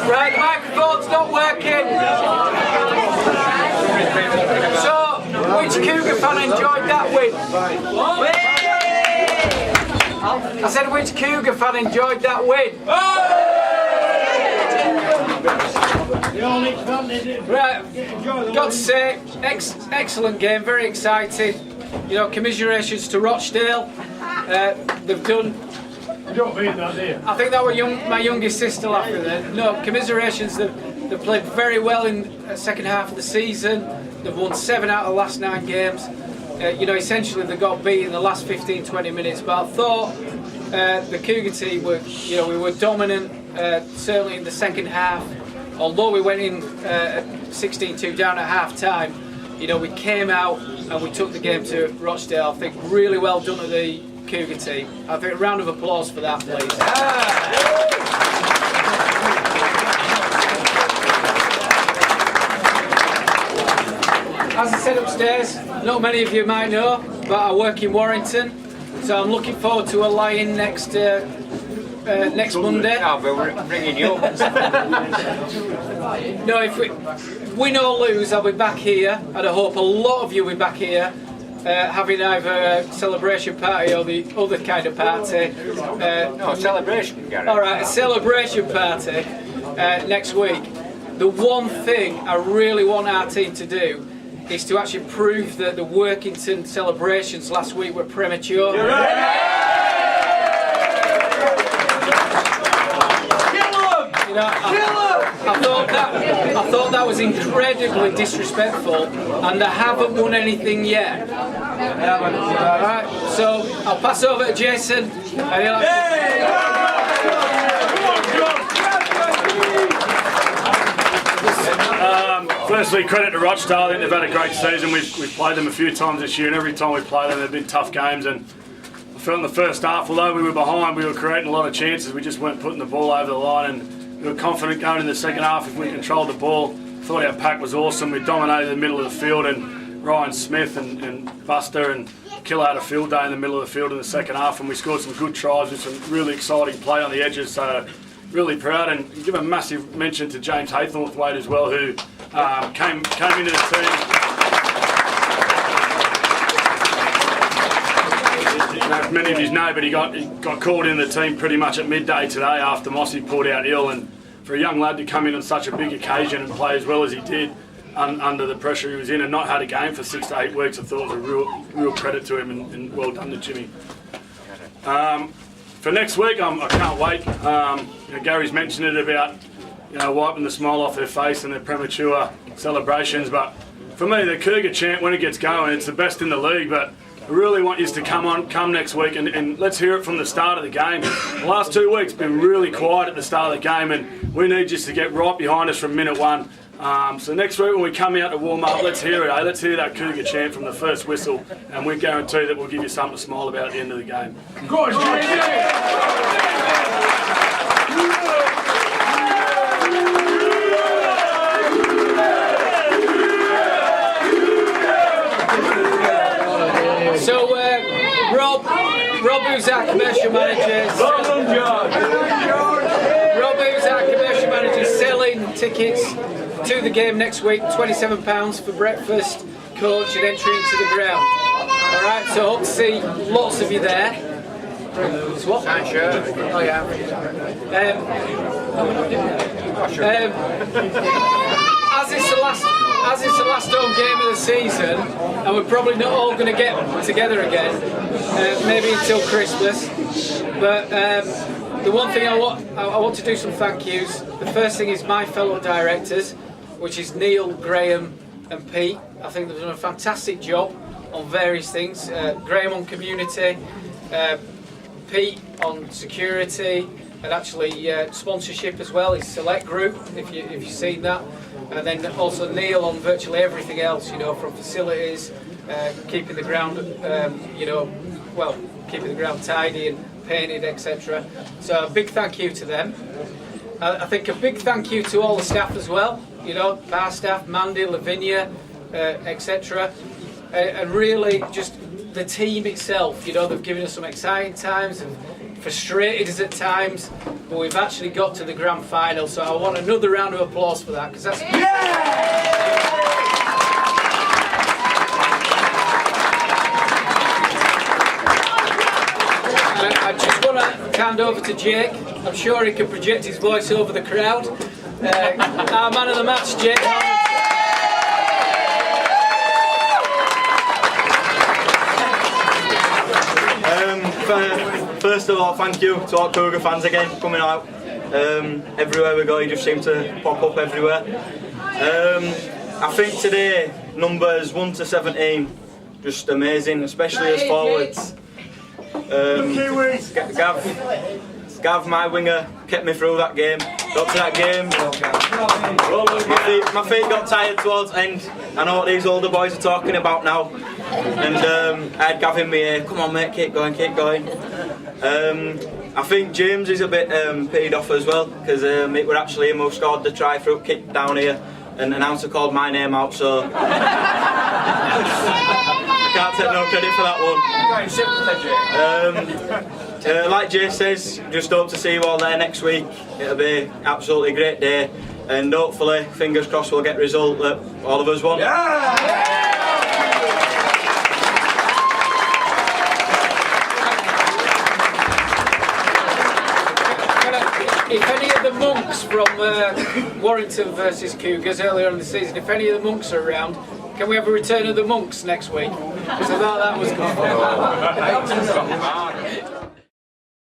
Right, the microphone's not working. So, which Cougar fan enjoyed that win? I said, which Cougar fan enjoyed that win? Right, got to say, excellent game, very exciting. You know, commiserations to Rochdale. They've done. You don't mean that, do you? I think that was my youngest sister laughing there. No, commiserations. They've played very well in the second half of the season. They've won 7 out of the last 9 games. You know, essentially they got beat in the last 15-20 minutes. But I thought the Cougar team were, you know, we were dominant. Certainly in the second half. Although we went in 16-2 down at half time, you know, we came out and we took the game to Rochdale. I think really well done to the Cougar team. I think a round of applause for that, please. As I said upstairs, not many of you might know, but I work in Warrington, so I'm looking forward to a lie-in next Monday. No, but we're bringing you up. No, if we win or lose, I'll be back here, and I hope a lot of you will be back here, having either a celebration party or the other kind of party. No, celebration, Gary. Alright, a celebration party next week. The one thing I really want our team to do is to actually prove that the Workington celebrations last week were premature. You know, I thought that was incredibly disrespectful, and they haven't won anything yet. Alright, so I'll pass over to Jason. Firstly, credit to Rochdale. I think they've had a great season. We've played them a few times this year, and every time we play them, they've been tough games. And I felt in the first half, although we were behind, we were creating a lot of chances. We just weren't putting the ball over the line, and we were confident going in the second half if we controlled the ball. Thought our pack was awesome. We dominated the middle of the field, and Ryan Smith and Buster and Kill had a field day in the middle of the field in the second half, and we scored some good tries with some really exciting play on the edges. So really proud, and give a massive mention to James Haythornthwaite as well, who came into the team. As many of you know, but he got called in the team pretty much at midday today after Mossy pulled out ill, and for a young lad to come in on such a big occasion and play as well as he did under the pressure he was in and not had a game for 6 to 8 weeks, I thought was a real credit to him, and well done to Jimmy. For next week, I can't wait. You know, Gary's mentioned it about, you know, wiping the smile off their face and their premature celebrations, but for me, the Cougar chant, when it gets going, it's the best in the league. But I really want you to come next week and let's hear it from the start of the game. The last 2 weeks been really quiet at the start of the game, and we need just to get right behind us from minute one. So next week when we come out to warm up, let's hear it. Let's hear that Cougar chant from the first whistle, and we guarantee that we'll give you something to smile about at the end of the game. So, Rob, who's our commercial manager, selling tickets to the game next week, £27 for breakfast, coach and entry into the ground. Alright, so hope to see lots of you there. What? Oh yeah. As it's the last home game of the season, and we're probably not all going to get together again, maybe until Christmas. But the one thing I want to do some thank yous. The first thing is my fellow directors, which is Neil, Graham, and Pete. I think they've done a fantastic job on various things. Graham on community, Pete on security, and actually sponsorship as well. His select group, if you've seen that. And then also Neil on virtually everything else, you know, from facilities, keeping the ground, keeping the ground tidy and painted, etc. So a big thank you to them. I think a big thank you to all the staff as well, you know, bar staff, Mandy, Lavinia, etc. And really just the team itself, you know, they've given us some exciting times, and frustrated us at times, but we've actually got to the grand final, so I want another round of applause for that, because that's... I just want to hand over to Jake. I'm sure he can project his voice over the crowd. Our man of the match, Jake. First of all, thank you to all Cougar fans again for coming out. Everywhere we go, you just seem to pop up everywhere. I think today, numbers 1 to 17, just amazing, especially as forwards. Gav, my winger, kept me through that game. Got to that game. My feet got tired towards the end. I know what these older boys are talking about now. And I had Gav in me here. Come on, mate, keep going, keep going. I think James is a bit peed off as well, because it were actually him who scored the try through kick down here. And the announcer called my name out, so I can't take no credit for that one. Like Jay says, just hope to see you all there next week. It'll be an absolutely great day, and hopefully, fingers crossed, we'll get a result that all of us want. If any of the monks from Warrington versus Cougars earlier in the season, if any of the monks are around, can we have a return of the monks next week? Because I thought that was good.